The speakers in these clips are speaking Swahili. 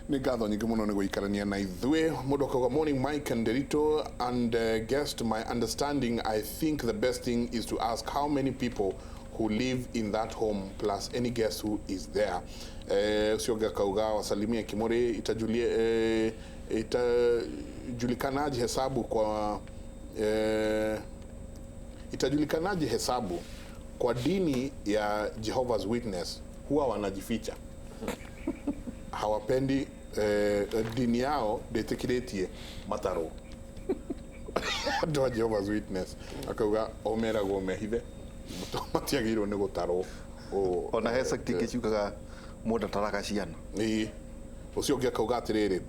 Ni ngatho nyingi muno ni guikarania na ithue mundu akaga morning Mike and Derito and guest. My understanding, I think the best thing is to ask how many people who live in that home plus any guest who is there. Usioga kauga wasalimia Kimori itajulikanaje hesabu kwa itajulikanaje hesabu kwa dini ya Jehovah's Witness huwa wanajificha. Hawapendi dini yao detekiretie mataro. Ndo Jehovah's Witness akauga omera go mehithe matiagirwo ni gutaro ona hesa tikicukaga mundu taraka ciana ni ucio ngi akauga atiriri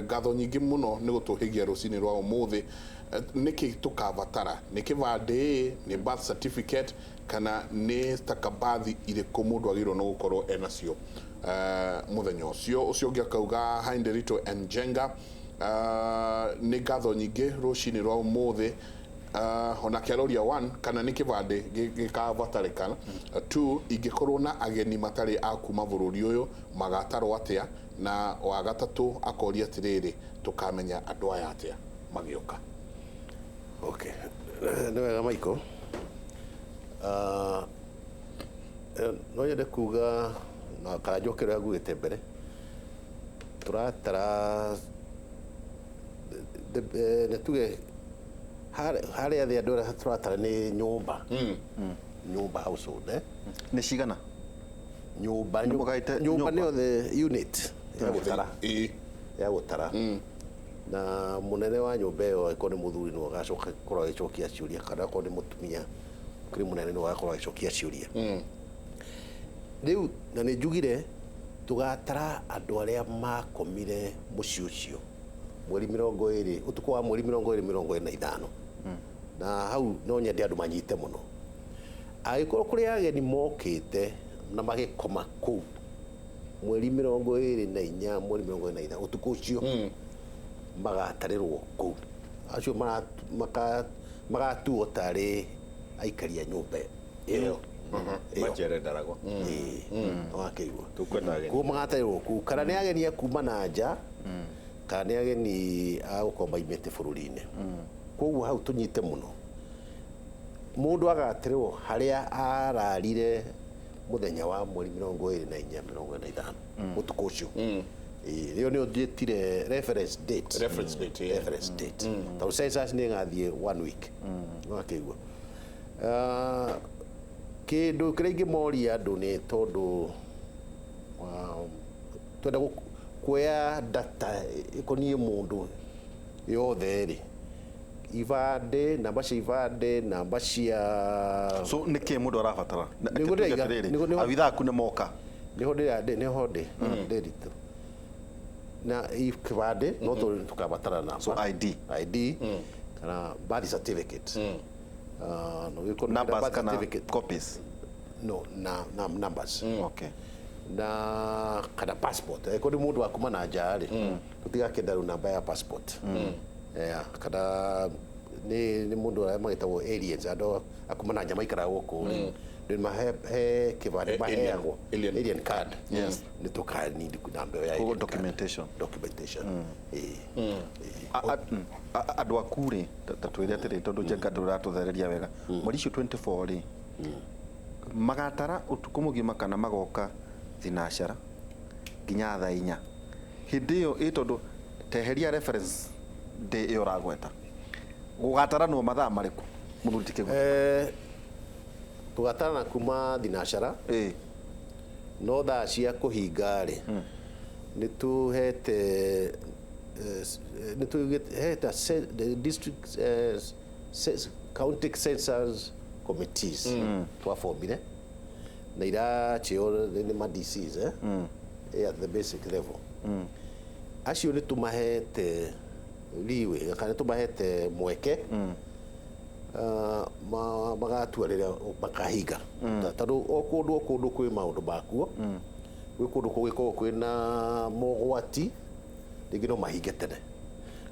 ngatho nyingi muno ni gutuhigia rucini rwa umuthi niki tukabatara ni kibande ni birth certificate kana ni stakabadhi ile komundu agirwo no gukorwo enacio muthenya ucio ngi akauga Hinderito and Jenga ni ngatho nyingi rucini rwa umuthi ona kiaroria 1 kana ni kibande gikabatarikana 2 ingikorwo na ageni matari akuma bururi uyu magatarwo atia na wa gatatu akoria atiriri tukamenya andu aya atia magioka. Okay, ni wega Michael. No yende kuga na karajoke rwa gugite mbere turatara ne tuge hali ya ndio turatara ni nyumba nyumba household ni cigana nyumba ni the unit ya gutara na munene wa nyumba yo iko ni muthuri no gacoka korwa gicokia ciuria kana ko ni mutumia kuri munene no gakorwa gicokia ciuria riu na ni njugire tugatara andu aria makomire muci ucio mweri 20 utuko wa mweri 2025 na hau no nyende andu manyite muno agikorwo kuri ageni mokite na magikoma ku mweri 24 mweri 25 utuko ucio magatarirwo ku acio magatuo tari aikaria nyumba iyo majere ndarago wakeigwa tukwenda ageni ku magatarirwo ku kana ni ageni akuma na nja kana ni ageni agukomba imete bururi-ini koguo hau tunyite muno mundu agatirirwo haria ararire muthenya wa mweri 24 25 utuko ucio rio ni odetire reference date tau census ni ngathie 1 week wakeigwa kindu kiringi mori andu ni tondu twenda kuya data ikonie mundu yothe ri ivande namba cia ivande namba cia so niki mundu arabatara nigo abitha ku ne moka niho nderitu na ikibande no tukabatara namba so ID kana birth certificate no giko numbers kana copies no numbers okay na kana passport ko ni mundu akuma na njari tutiga kendaru namba ya passport kada ni mundu magitagwo aliens ando akuma na njama ikara guku ni mahe kibande maheagwo alien card yes ni tukani ndi kunamba ya documentation andu akuri tatwire atiri tondu Jenga nduratuthereria wega mweri 24 ri magatara utuku mugima kana magoka thinashara nginya thaa 4 hindi yo itondu teheria reference de yoragweta gugatara no mathaa mariku muthuri tikigo tugatara na kuma thinashara no thaa cia kuhinga ri ni tuhete the district county census committees twafomire na ira chio ni ma DCs at the basic level acio ni tumahete liwe kana tumahete mweke magatua rira makahiga tondu okundu kwi maundu makuo gwi kundu kugiko kwina mogwati rĩngĩ no mahinge tene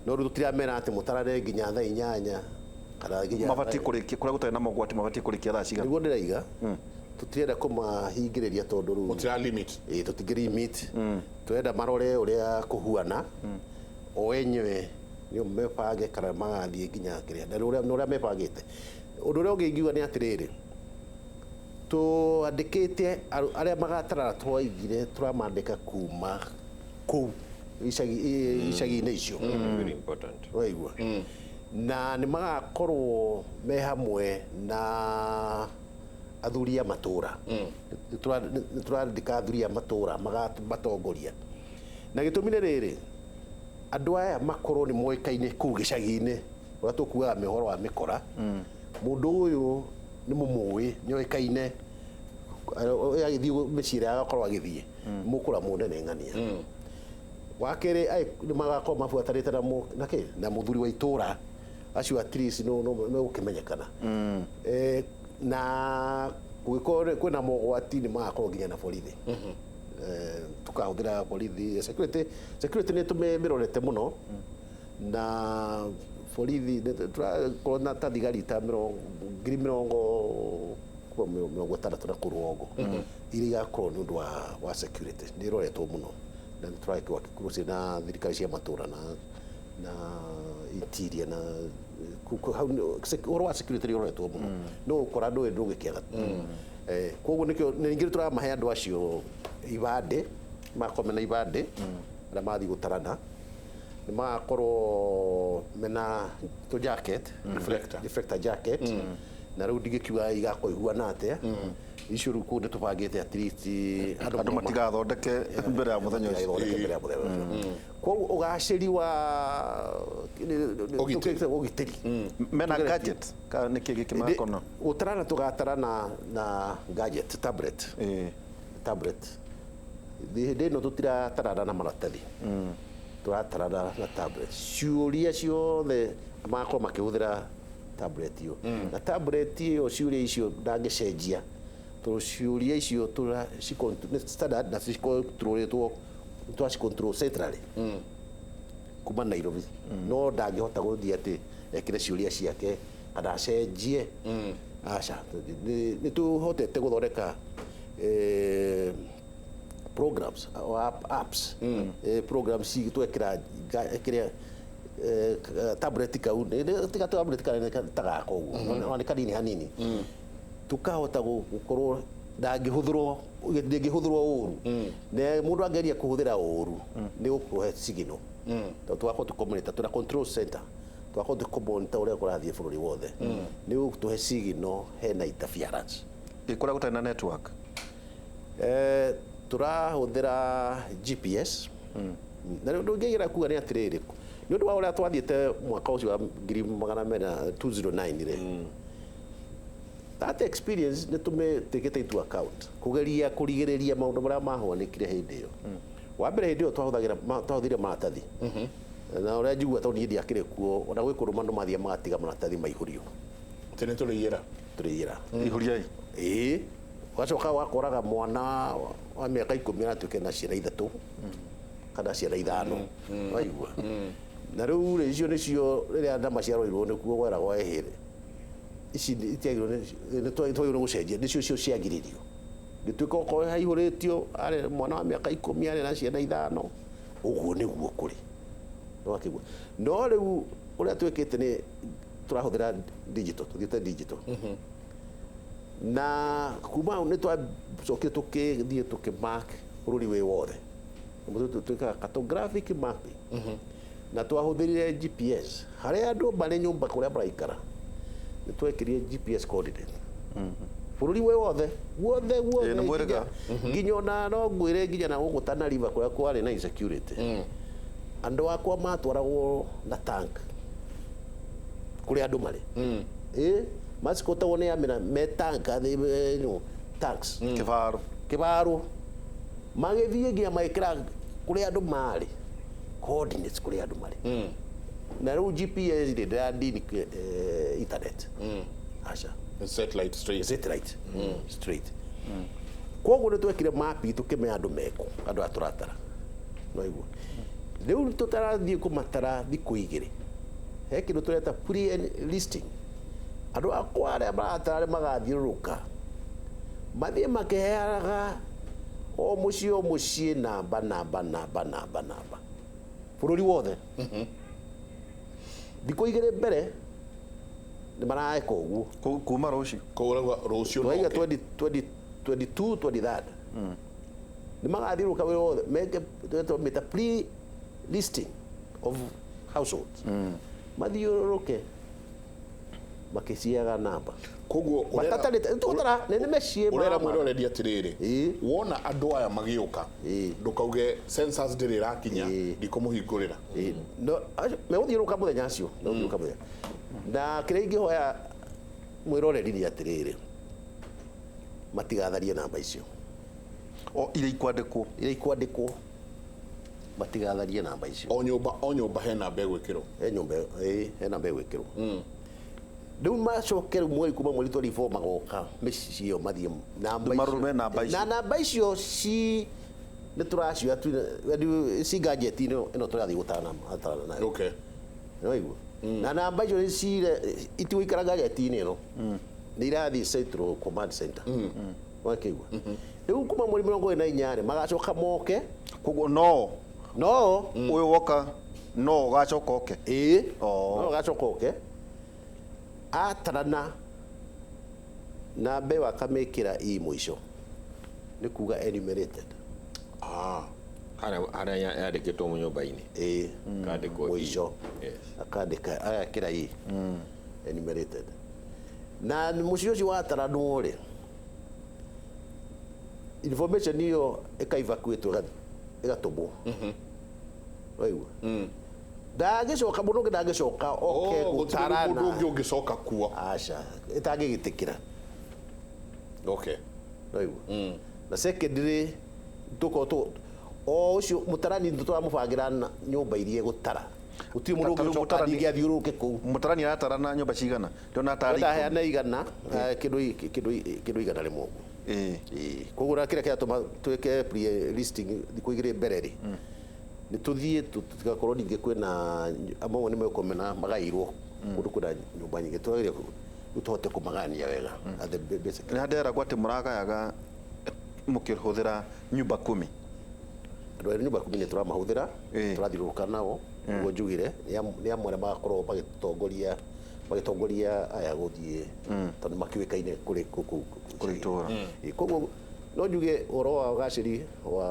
no rĩu tutiramera atĩ mũtarare nginya thaa 8 kana nginya mabati kurikia kuria gutari na mogwati mabati kurikia thaa cigana niguo ndĩraiga tutirenda kumahingĩrĩria tondũ rĩu Mutira limit. tutingĩ limit twenda marore ũrĩa kũhuana o enyewe nĩ mepange kana magathiĩ nginya kĩrĩa na ũrĩa mepangĩte ũndũ ũrĩa ũngĩ ingiuga nĩ atĩrĩrĩ twandĩkĩte arĩa magatara twaigire turamandĩka kuma kũu icagi-inĩ icio Very important. waigua na nĩ magakorwo me hamwe na athuri a matũra nĩ tũrandĩka athuri a matũra magatongoria na gĩtũmi nĩ rĩrĩ andũ aya makorwo nĩ moĩkaine kũu gĩcagi-inĩ ũrĩa tũkuaga mĩhoro wa mĩkora mũndũ ũyũ nĩ mũmũĩ nĩ oĩkaine agĩthiĩ mĩciĩ agakorwo agĩthiĩ mũkũra mũnene ng'ania wa kerĩ nĩ magakorwo mabuatanĩte na mũthuri wa itũra acio at least no gũkĩmenyekana na gũgĩkorwo kwĩna mogwati nĩ magakorwo nginya na borithi tukahũthĩra borithi security nĩ tũmĩrorete mũno na borithi tũrakorwo na ta thigari ta 60,000 na kũrũngo iria igakorwo nĩ ũndũ wa security nĩ iroretwo mũno na nĩ tũrakĩwa kĩkuruci na thirikari cia matũra na interior na ũhoro wa security nĩ iroretwo mũno no ũkora andũ ndũgĩkĩaga koguo ningĩ tũramahe andũ acio ibandĩ makorwo mena ibandĩ arĩa mathiĩ gũtarana nĩ magakorwo mena tũ jacket reflector jacket na rĩu ndingĩkiuga igakorwo ihuana atĩa icio rĩu kũu nĩ tũbangĩte at least andũ matigathondeke mbere ya mũthenya ũcio koguo ũgacĩri wa ũgitĩri mena gadget nĩ kĩĩ gĩkĩ makona gũtarana tũgatarana na gadget tablet hĩndĩ ĩno tũtiratarana na maratathi tũratarana na tablet ciũria ciothe magakorwo makĩhũthĩra tablet iyo na tablet iyo ciũria icio ndangĩcenjia tondũ ciũria icio standard na twacicontrol centrally kuma Nairobi no ndangĩhota gũthiĩ atĩ ekĩre ciũria ciake kana acenjie aca nĩ tũhotete gũthondeka programs apps programs twekĩra tablet kau tiga tablet tagaka ũguo nĩ kanini hanini tukahota gũkorwo ndangĩhũthĩrwo ũũru na mũndũ angeria kũhũthĩra ũũru nĩ gũkũhe signal tondũ twakorwo tũkomunĩta twĩna control center twakorwo tũkũmonita ũrĩa kũrathiĩ bũrũri wothe nĩ gũtũhe signal hena interference kũrĩa gũtarĩ na network tũrahũthĩra GPS na ũndũ ũngĩgera kuga nĩ atĩrĩrĩ nĩ ũndũ wa ũrĩa twathiĩte mwaka ũcio wa 2009 that experience nĩ tũmĩtĩkĩte into account kũgeria kũrigĩrĩria maũndũ marĩa mahanĩkire hĩndĩ ĩyo wa mbere hĩndĩ ĩyo twahũthĩre maratathi na ũrĩa njigua tondũ niĩ ndiakĩrĩ kuo ona gwĩ kũndũ andũ mathiĩ magatiga maratathi maihũrio tene tũrĩiyĩra ihũria ũgacoka wakoraga mwana wa mĩaka 10 aratuĩke na ciana 3 kana ciana 5 waigua na rĩu icio nĩcio rĩrĩa nda maciaroirwo nĩkuo gweragwo ehĩrĩ ici nĩ twagĩrĩirwo gũcenjia nĩcio ciagirĩrio gĩtuĩka okorwo haihũrĩtio arĩ mwana wa mĩaka 10 arĩ na ciana 5 ũguo nĩguo kũrĩ no rĩu ũrĩa twĩkĩte nĩ tũrahũthĩra digital tũthiĩte digital na kuma nĩ twacokire tũkĩthiĩ tũkĩmark bũrũri wĩ wothe twĩkaga cartographic mapping na twahũthĩrire GPS harĩa andũ marĩ nyũmba kũrĩa maraikara nĩ twekĩrire GPS coordinate bũrũri wĩ wothe nginya ona no ngwĩre nginya na gũkũ Tana River kũrĩa kwarĩ na insecurity andũ akwa matwaragwo na tank kũrĩa andũ marĩ macikotagwo nĩ amĩra me tanks kĩbaro magĩthiĩ nginya magĩkĩra kũrĩa andũ marĩ coordinates kũrĩa andũ marĩ na rĩu GPS ndĩrandini internet aca satellite straight koguo nĩ twekire map tũkĩmenya andũ meko andũ a tũratara no igua rĩu tũtarathiĩ kũmatara thikũ igĩrĩ he kĩndũ tũreta pre-listing andũ akwa arĩa maratara magathiũrũrũka mathie makeheaga o mucie namba bururi wothe thikå igä rä mbere nä maraeka å guo kuma rucio rucio twaiga 22 23 nä magathiä rå ka wä wothe meta pre listing of households mathiå rå ke makä ciaga namba koguo tågåtara nä mecie urera mwiroreri atiriri wona andå aya magiuka ndukauge census ndiri rakinya ndikumuhingurira megå thiä rå ka må thenya acio na kä rä a ingä hoya mwiroreri nä atiriri matigatharie namba icio iria ikwandä kwo matigatharie namba icio o nyumba hena mbegå ä kä rwo hena mbegå ä kä rwo rä u macoke rä u mweri kuma mweri 24 magoka mä cio mathiä na namba icio nä tå racioya ci nganjeti-inä ä no tå rathiä gå tarana nayo naigua na namba icio itigå ikara nganjeti-inä ä no nä irathiä Central Command Center wakäigua rä u kuma mweri 28 magacoka moke koguo no å yå woka no gacoka oke no gacoka oke atarana na mbe wakamä kä ra må ico nä kuga enumerated harĩa yandĩkĩtwo nyũmba-inĩ må ico akandä ka agakä ra enumerated na må ciĩ å cio wataranwo rä information iyo ĩkaivakuĩtwo ĩgatũmwo waigua ndagĩcoka mũndũ ũngĩ ndangĩcoka oke gũtarana mũndũ ũngĩ ũngĩcoka kuo aca ĩtangĩgĩtĩkĩra waigua na secondary tũkorwo o ũcio mũtarani tũramũbangĩra nyũmba iria gũtara gũtirĩ mũndũ ũngĩcoka ningĩ athiũrũrũke kũu mũtarani aratarana nyũmba cigana ndona ndaheana igana kĩndũ igana rĩmwe koguo na kä rä a kä ratåma twä ke listing thikå igä rä mbere rä nä tå thiä tũtigakorwo ningä kwä na amwe nä mekomena magairwo må ndå kwä na nyå mba nyingä twagä rä tå hote kå magania wega nä nderagwo atä må ragayaga må kä hå thä ra nyumba 10 andå erä nyumba 10 nä tå ramahå thä ra tå rathiå rå ka nao guo njugä re nä amwe arä a magakorwo magä tongoria aya gå thiä tondå makä wä kaine kå rä itå koguo no njuge å horo wa å gacä ri wa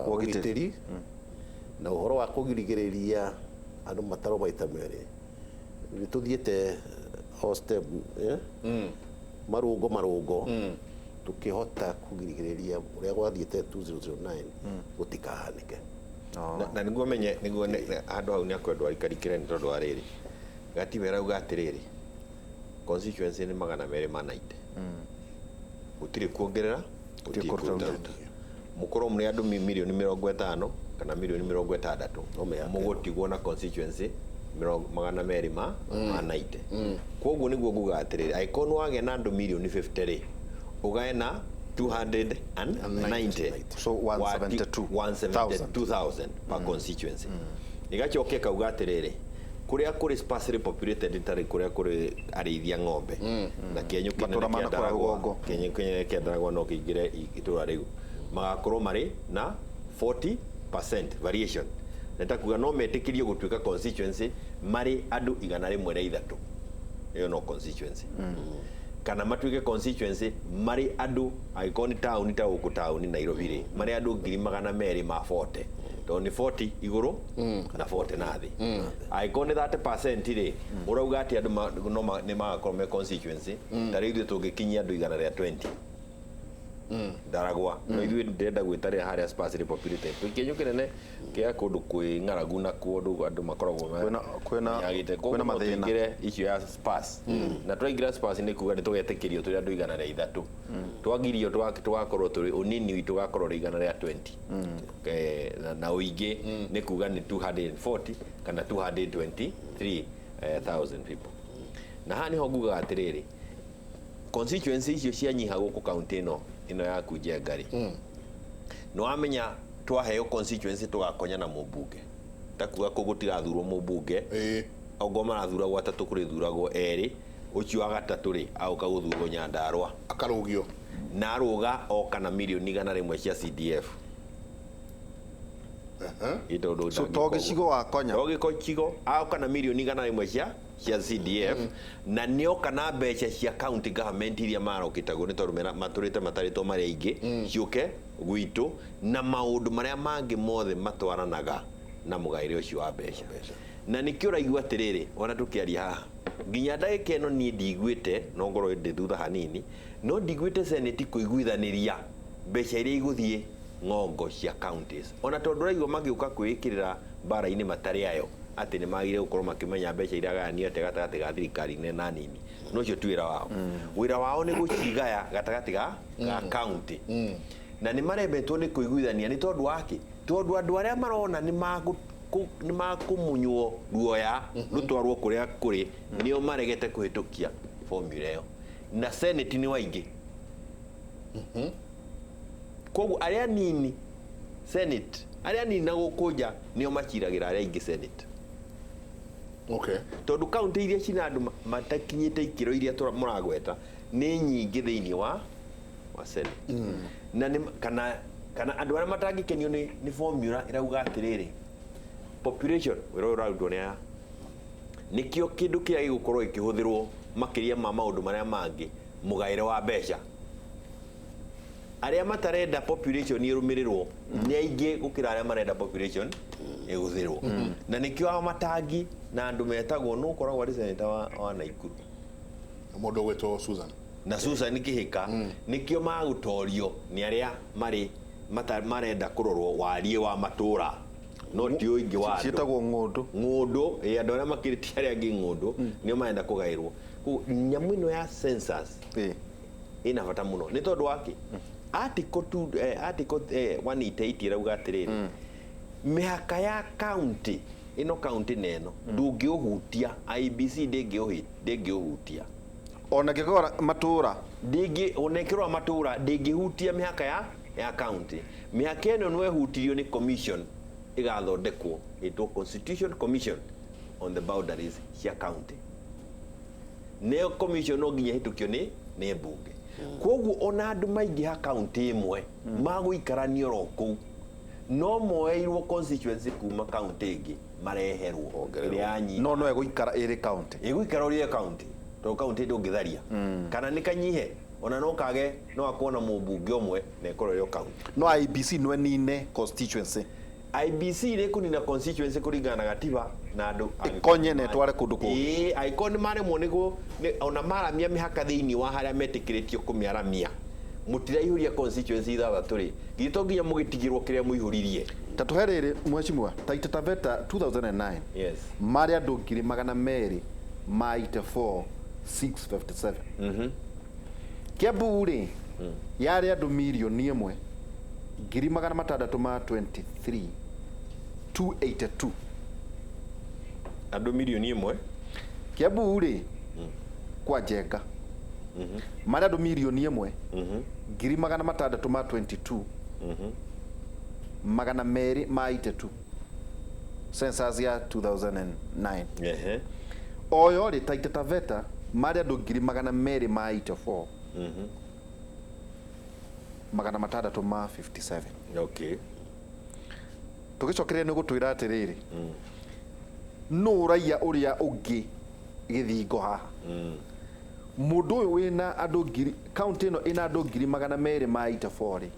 å gitä ri na å horo wa kå girigä rä ria andå matarwo maita merä nä tå thiä te marå ngo tå kä hota kå girigä rä ria å rä a gwathiä te 2009 gå tikahanä ke na niguo menye niguo handå hau nä akwendwo aikarikire nä tondå wa rä rä gatibe rauga atä rä rä constituency nä 290 gutirä kuongerera må korwo må rä andå milioni 50 kana milioni 60 må gå tigwo na constituency 290 koguo nä guo nguga atä rä rä angäkorwo nä wagä na andå milioni 50 rä å gae na 290 so 172,000 per constituency igacoke kauga atä rä rä kuria kuri sparsely populated tari kuria kuri arĩithia ng'ombe na Kenya kĩendaragwo no kĩingĩre itũra rĩu magakorwo marĩ na 40% variation neta kuga no metĩkĩrio gũtuĩka constituency marĩ andũ 103 ĩyo no constituency kana matuĩke constituency marĩ andũ angĩkorwo nĩ taũni ta gũkũ taũni Nairobi rĩ marĩ andũ 240 to ni 40 iguru na 40 na thi angĩkorwo nĩ 30% rĩ ũrauga atĩ andũ no nĩ magakorwo me constituency tarĩ ithuĩ tũngĩkinyia andũ 120 ndaragwa no ithuĩ ndĩrenda gwĩtarĩra harĩa sparsely populated kĩenyũ kĩnene kĩa kũndũ kwĩ ng'aragu na kũndũ andũ makoragwo kwĩna mathĩna icio ya sparse na twaingĩra sparse nĩ kuga nĩ tũgetĩkĩrio tũrĩ andũ 103 twagirio tũgakorwo tũrĩ ũnini witũ ũgakorwo rĩ 120 na ũingĩ nĩ kuga nĩ 240 kana 223,000 people na haha nĩho ngugaga atĩrĩrĩ constituency icio cianyiha gũkũ kaunti ĩno yaku Njengari nĩ wamenya twaheo constituency tũgakonya na mũmbunge takuga kũgũ tigathurwo mũmbunge ogo marathuragwo atatũ kũrĩ thuragwo erĩ ucio wa gatatu ri auka guthurwo Nyandarua akarugio na aruga oka na milioni 100 cia CDF. Ito so toge cigo wa konya toge ko cigo auka na milioni 100 cia CDF na nioka na mbeca cia county government iria marokitagwo ni tondu maturite matarito mari aingi ciuke gwitu na maundu maria mangi mothe matwaranaga na mugaire ucio wa mbeca na nikio raigua atiriri ona tukiaria haha nginya ndagika ino ni ndigwite no ngoro ndi thutha hanini no ndigwite senate kuiguithaniria mbeca iria iguthie ngongo cia counties ona tondu raigua magiuka kwikirira bara-ini matari ayo ati ni magire gukorwo makimenya mbeca iria gania te gatagati ga thirikari na nini no cio twira wao wira wao ni gucigaya gatagati ga county na ni marebetwo ni kuiguithania ni tondu waki tondu andu aria marona ni makumunywo ruoya rutwarwo kuria kuri nio maregete kuhitukia formula iyo na senate ni waingi kogu aria nini senate aria nini na gukuja nio machiragira aria ingi senate. Okay. Tondu county iria cina andu matakinyite ikiro iria muragweta ni nyingi thiini wa senate na ni kana andu aria matangikenio ni formula irauga atiriri population wiro raundo nikio kindu kia gigukorwo ikihuthirwo makiria ma maundu maria mangi mugaire wa mbeca aria matarenda population irumirirwo ni aingi gukira aria marenda population iguthirwo na nikio matangi na andu metagwo no koragwo ari senator wa Naikuru mundu gwetwo Susan na Susan kihika nikio magutorio ni aria marenda kurorwo warie wa matura no tio ingi wa citagwo ngundu andu aria makiritie aria angi ngundu nio marenda kugairwo nyamu ino ya census ina bata muno ni tondu waki article 188 rauga atiriri mihaka ya county ino county neno ndungiuhutia IBC ndingiuhutia ona ngikora matura onekirwa matura ndingihutia mihaka ya county mihaka ino no ehutirio ni commission igathondekwo itwo Constitution Commission on the boundaries cia county neo commission no nginya hitukio ni mbunge koguo ona andu maingi ha county imwe maguikarania ro ku no moeirwo constituency kuma county ingi mareherwo irianyi no eguikara iri county iguikara iri county to county ndungitharia kana nikanyihe ona no kage no akona mumbunge omwe na ikoro yo county no IBC no nine constituency IBC ri kunina constituency kuringana na gatiba na andu ikonye ne tware kundu ku icon mare monigo ona maramia mihaka thiini wa haria metikiritio kumiaramia mutiraihũria constituency ithathatũ rĩ gito nginya mũgĩtigĩrwo kĩrĩa mũihũririe ta tuherere mheshimiwa Taita Taveta 2009 yes mari andu ngiri magana meri ma 657 Kiambu rĩ yari andu milioni imwe ngiri magana matandatu ma 282 andu milioni imwe Kiambu rĩ kwa Njenga mari andu milioni imwe ngiri magana matandatu ma 22 magana meri ma 82 census ya 2009 oyo ri Taita Taveta mari andu ngiri magana meri ma 84 magana matandatu ma 57 okay tugicokeria ni gutwira atiriri no raia uria ungi githingo haha mundu uyu wina andu ngiri county ino ina andu ngiri magana meri ma 84 ri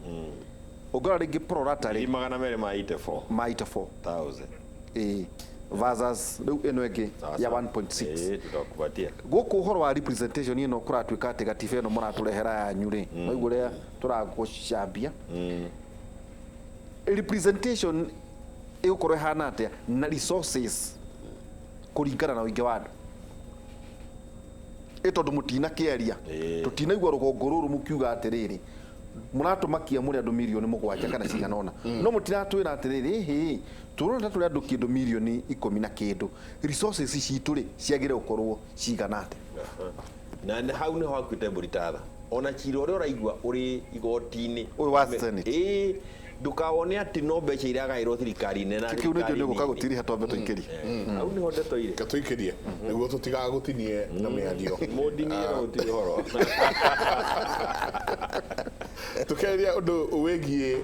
ugora ringi prorata ri magana meri ma 84,000 versus riu ino ingi ya 1.6 tutakupatia guku horo wa representation ino kuratwika ati gatiba ino muraturehera yanyu ri noiguo ria turagucambia representation igukorwo hana atia na resources kuringana na wingi wa andu tondu mutina kiaria tutinaigua rugongo ruru mukiuga atiriri muratumakia muri andu milioni 7 kana cigana ona no mutiratwira atiriri hi turona turi andu kindu milioni 10 na kindu resources citu ri ciagire gukorwo cigana ate na hau ni hakwite mburitatha ona cira uria uraigua uri igoti-ini uyu wa senate ndukawone ati no mbeca iragairwo thirikari nena kiu nä nä gå ka gå tiri hatwambe tå ingä au nä ho ndeto irä Katũikĩrie nĩguo tũtigagũtinie na mĩario. mũndinie no gũtirĩ horo Tukeria ũndũ wĩgiĩ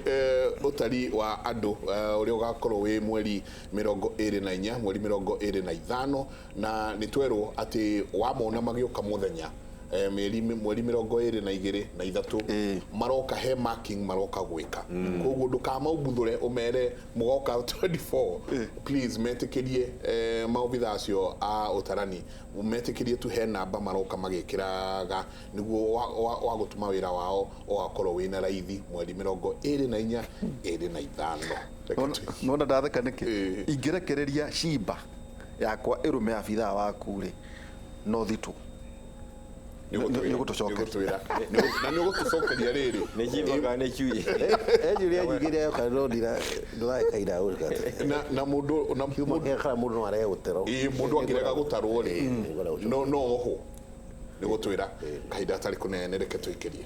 ũtari wa andũ ũrĩa ũgakorwo wĩ mweri 24 mweri 25 na nĩ twerwo atĩ wamona magĩũka mũthenya mweri 22 na 3 maroka he marking maroka gwĩka koguo ndũkamaumbũthũre ũmere mũgoka 24 please metĩkĩrie maobitha acio a ũtarani metĩkĩrie tu he namba maroka magĩkĩraga nĩguo wa gũtũma wĩra wao ũgakorwo wĩna raithi mweri 24 25 nona ndatheka nĩkĩ ingĩrekereria cimba yakwa ĩrũme abithaa waku rĩ no thitũ nĩ gũtũcokeria na nĩ gũtũcokeria rĩrĩ nĩ cibaga nĩ cui Julia nyingire kana ndira ndũraika ira ũrika na mũndũ kana mũndũ no arega gũterwo mũndũ angĩrega gũtarwo rĩ no ho nĩ gũtwĩra kahinda tarĩ kũnene reke tũikĩrie